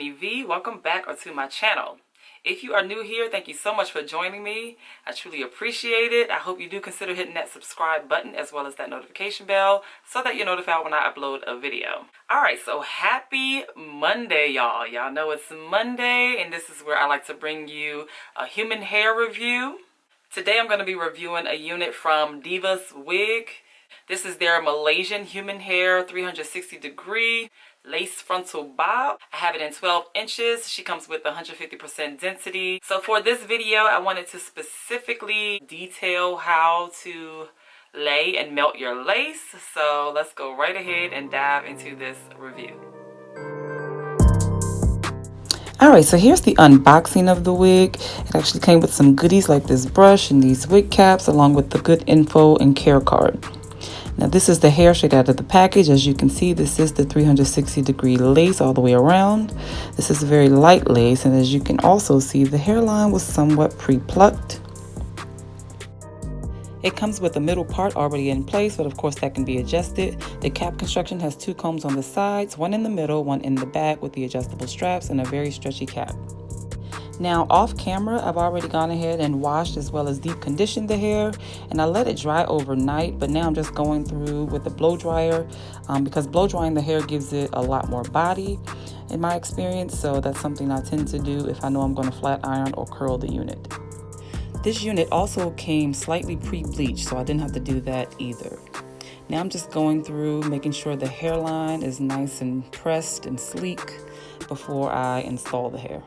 MsEbonyVee. Welcome back to my channel. If you are new here, thank you so much for joining me. I truly appreciate it. I hope you do consider hitting that subscribe button as well as that notification bell so that you're notified when I upload a video. Alright, so happy Monday, y'all. Y'all know it's Monday, and this is where I like to bring you a human hair review. Today I'm going to be reviewing a unit from DivasWigs. This is their Malaysian Human Hair 360 degree lace frontal bob. I have it in 12 inches. She comes with 150% density. So for this video, I wanted to specifically detail how to lay and melt your lace. So let's go right ahead and dive into this review. Alright, so here's the unboxing of the wig. It actually came with some goodies like this brush and these wig caps, along with the good info and care card. Now this is the hair straight out of the package. As you can see, this is the 360 degree lace all the way around. This is a very light lace, and as you can also see, the hairline was somewhat pre-plucked. It comes with the middle part already in place, but of course that can be adjusted. The cap construction has two combs on the sides, one in the middle, one in the back with the adjustable straps and a very stretchy cap. Now off camera, I've already gone ahead and washed as well as deep conditioned the hair, and I let it dry overnight, but now I'm just going through with the blow dryer because blow drying the hair gives it a lot more body in my experience. So that's something I tend to do if I know I'm going to flat iron or curl the unit. This unit also came slightly pre-bleached, so I didn't have to do that either. Now I'm just going through making sure the hairline is nice and pressed and sleek before I install the hair.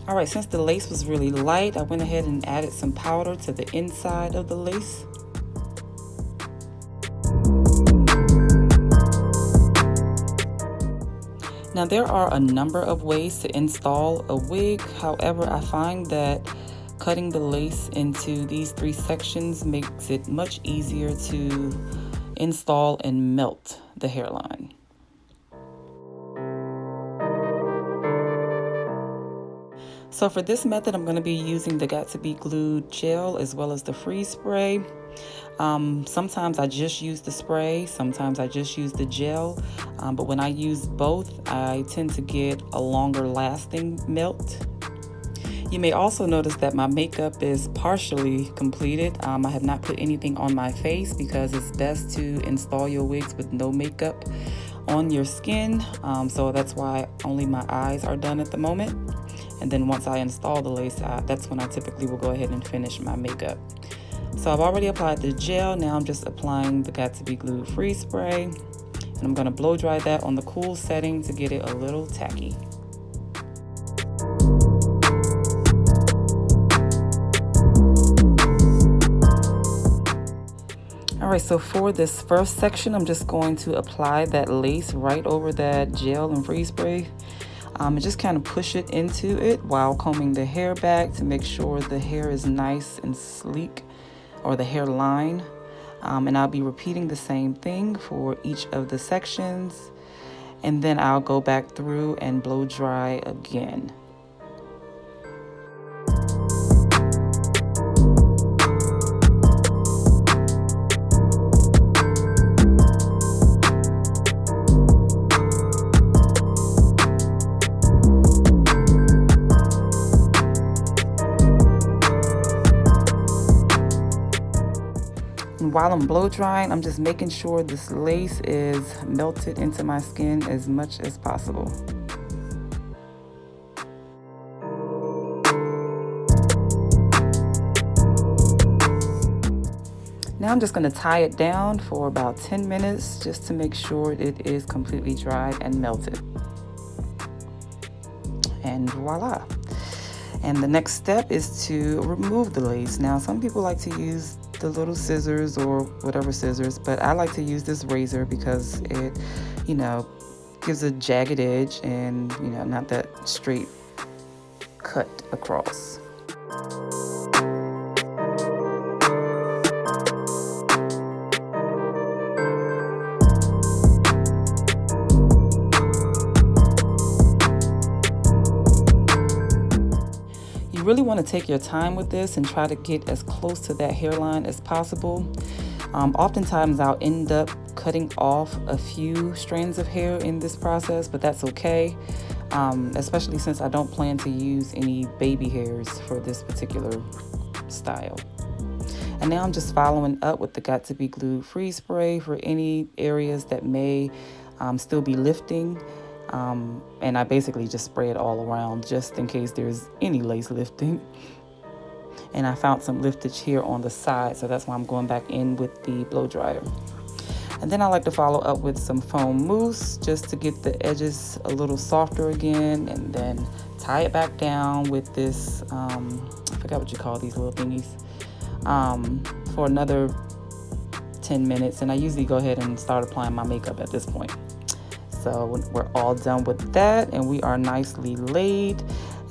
Alright, since the lace was really light, I went ahead and added some powder to the inside of the lace. Now there are a number of ways to install a wig. However, I find that cutting the lace into these three sections makes it much easier to install and melt the hairline. So for this method, I'm going to be using the Got2b glue gel as well as the freeze spray. Sometimes I just use the spray, sometimes I just use the gel, but when I use both, I tend to get a longer lasting melt. You may also notice that my makeup is partially completed. I have not put anything on my face because it's best to install your wigs with no makeup on your skin. So that's why only my eyes are done at the moment. And then once I install the lace, that's when I typically will go ahead and finish my makeup. So I've already applied the gel. Now I'm just applying the Got2b glue freeze spray. And I'm going to blow dry that on the cool setting to get it a little tacky. Alright, so for this first section, I'm just going to apply that lace right over that gel and freeze spray. And just kind of push it into it while combing the hair back to make sure the hair is nice and sleek, or the hairline. And I'll be repeating the same thing for each of the sections. And then I'll go back through and blow dry again. And while I'm blow drying, I'm just making sure this lace is melted into my skin as much as possible. Now I'm just going to tie it down for about 10 minutes just to make sure it is completely dried and melted. And voila. And the next step is to remove the lace. Now some people like to use the little scissors or whatever scissors, but I like to use this razor because it, gives a jagged edge and, not that straight cut across. really want to take your time with this and try to get as close to that hairline as possible. Oftentimes I'll end up cutting off a few strands of hair in this process, but that's okay, especially since I don't plan to use any baby hairs for this particular style. And now I'm just following up with the Got to Be Glued freeze spray for any areas that may still be lifting. And I basically just spray it all around just in case there's any lace lifting. And I found some liftage here on the side, so that's why I'm going back in with the blow dryer. And then I like to follow up with some foam mousse just to get the edges a little softer again, and then tie it back down with this, I forgot what you call these little thingies, for another 10 minutes. And I usually go ahead and start applying my makeup at this point. So we're all done with that, and we are nicely laid.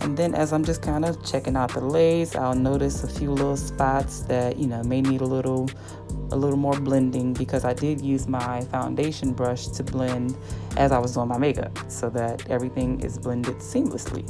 And then as I'm just kind of checking out the lace, I'll notice a few little spots that, you know, may need a little more blending, because I did use my foundation brush to blend as I was doing my makeup so that everything is blended seamlessly.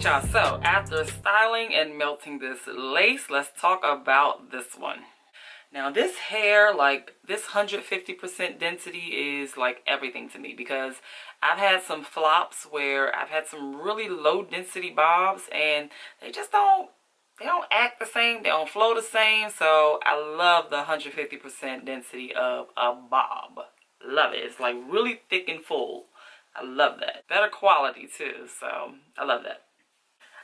Y'all, so after styling and melting this lace, let's talk about this one. Now this hair, like this 150% density is like everything to me, because I've had some flops where I've had some really low density bobs and they just don't act the same, they don't flow the same. So I love the 150% density of a bob. Love it. It's like really thick and full. I love that. Better quality too, so I love that.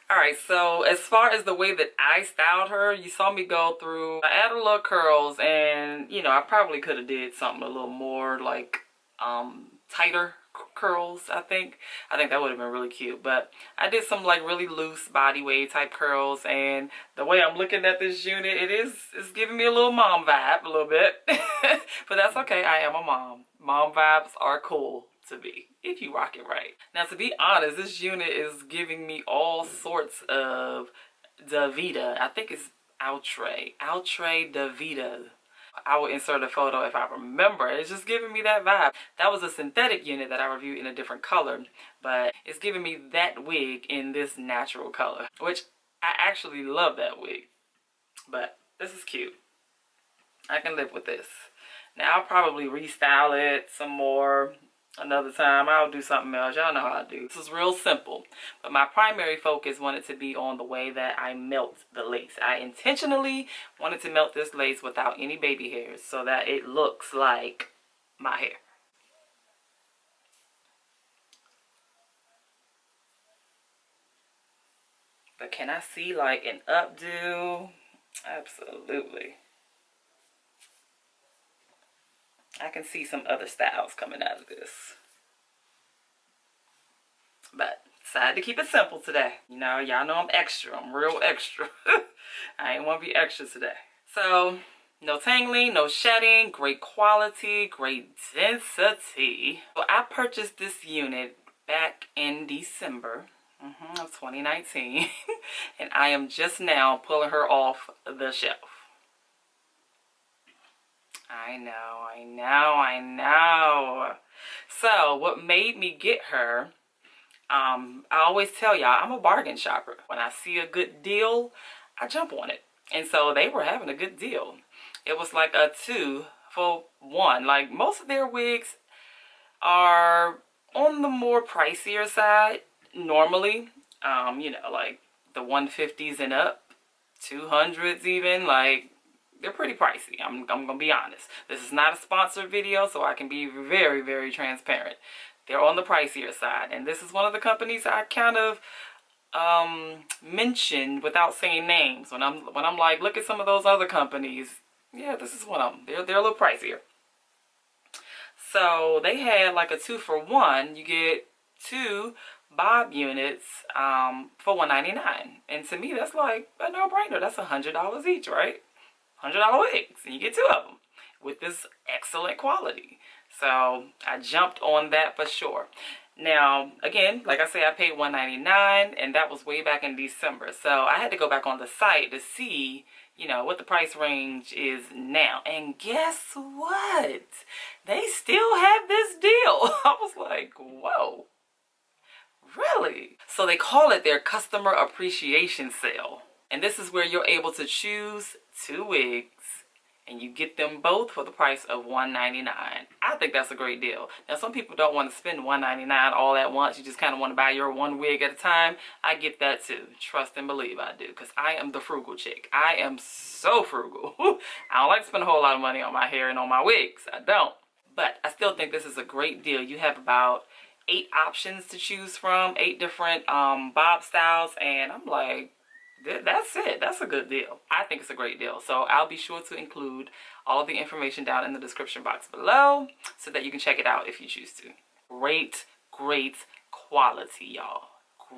Alright, so as far as the way that I styled her, you saw me go through, I added a little curls, and you know, I probably could have did something a little more like tighter curls. I think that would have been really cute, but I did some like really loose body wave type curls, and the way I'm looking at this unit, it's giving me a little mom vibe a little bit. But that's okay, I am a mom vibes are cool to be, if you rock it right. Now, to be honest, this unit is giving me all sorts of Davida. I think it's Outre Davida. I will insert a photo if I remember. It's just giving me that vibe. That was a synthetic unit that I reviewed in a different color, but it's giving me that wig in this natural color, which I actually love that wig. But this is cute. I can live with this. Now, I'll probably restyle it some more another time. I'll do something else. Y'all know how I do. This is real simple, but my primary focus wanted to be on the way that I melt the lace. I intentionally wanted to melt this lace without any baby hairs so that it looks like my hair. But can I see like an updo? Absolutely. I can see some other styles coming out of this. But decided to keep it simple today. You know, y'all know I'm extra. I'm real extra. I ain't want to be extra today. So, no tangling, no shedding, great quality, great density. So I purchased this unit back in December of 2019. And I am just now pulling her off the shelf. I know. So what made me get her, I always tell y'all, I'm a bargain shopper. When I see a good deal, I jump on it. And so they were having a good deal. It was like a 2 for 1. Like most of their wigs are on the more pricier side normally. You know, like the 150s and up, 200s even, like they're pretty pricey. I'm gonna be honest. This is not a sponsored video, so I can be very, very transparent. They're on the pricier side, and this is one of the companies I kind of mentioned without saying names. When I'm like, look at some of those other companies. Yeah, this is one of them. They're a little pricier. So they had like a 2 for 1. You get 2 bob units for $1.99. And to me, that's like a no-brainer. That's $100 each, right? $100 wigs, and you get 2 of them with this excellent quality. So I jumped on that for sure. Now, again, like I say, I paid $1.99, and that was way back in December. So I had to go back on the site to see, you know, what the price range is now. And guess what? They still have this deal. I was like, whoa, really? So they call it their customer appreciation sale. And this is where you're able to choose 2 wigs and you get them both for the price of $1.99. I think that's a great deal. Now, some people don't want to spend $1.99 all at once. You just kind of want to buy your 1 wig at a time. I get that too. Trust and believe I do, because I am the frugal chick. I am so frugal. I don't like to spend a whole lot of money on my hair and on my wigs. I don't. But I still think this is a great deal. You have about 8 options to choose from, 8 different bob styles, and I'm like, that's it. That's a good deal. I think it's a great deal. So I'll be sure to include all of the information down in the description box below so that you can check it out if you choose to. Great, great quality, y'all.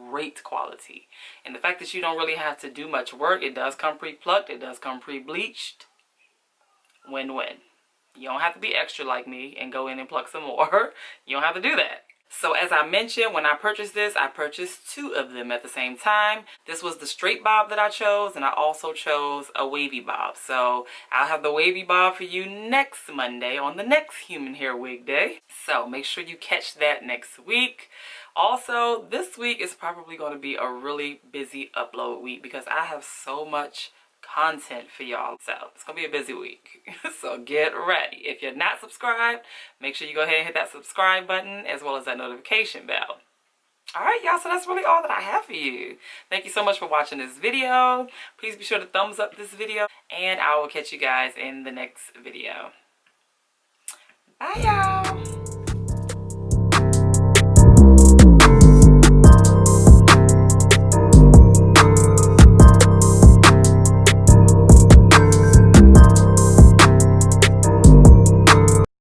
Great quality. And the fact that you don't really have to do much work, it does come pre-plucked, it does come pre-bleached. Win-win. You don't have to be extra like me and go in and pluck some more. You don't have to do that. So as I mentioned, when I purchased this, I purchased 2 of them at the same time. This was the straight bob that I chose, and I also chose a wavy bob. So I'll have the wavy bob for you next Monday on the next Human Hair Wig Day. So make sure you catch that next week. Also, this week is probably going to be a really busy upload week because I have so much content for y'all. So it's gonna be a busy week. So get ready. If you're not subscribed, make sure you go ahead and hit that subscribe button as well as that notification bell. Alright, y'all, so that's really all that I have for you. Thank you so much for watching this video. Please be sure to thumbs up this video, and I will catch you guys in the next video. Bye, y'all.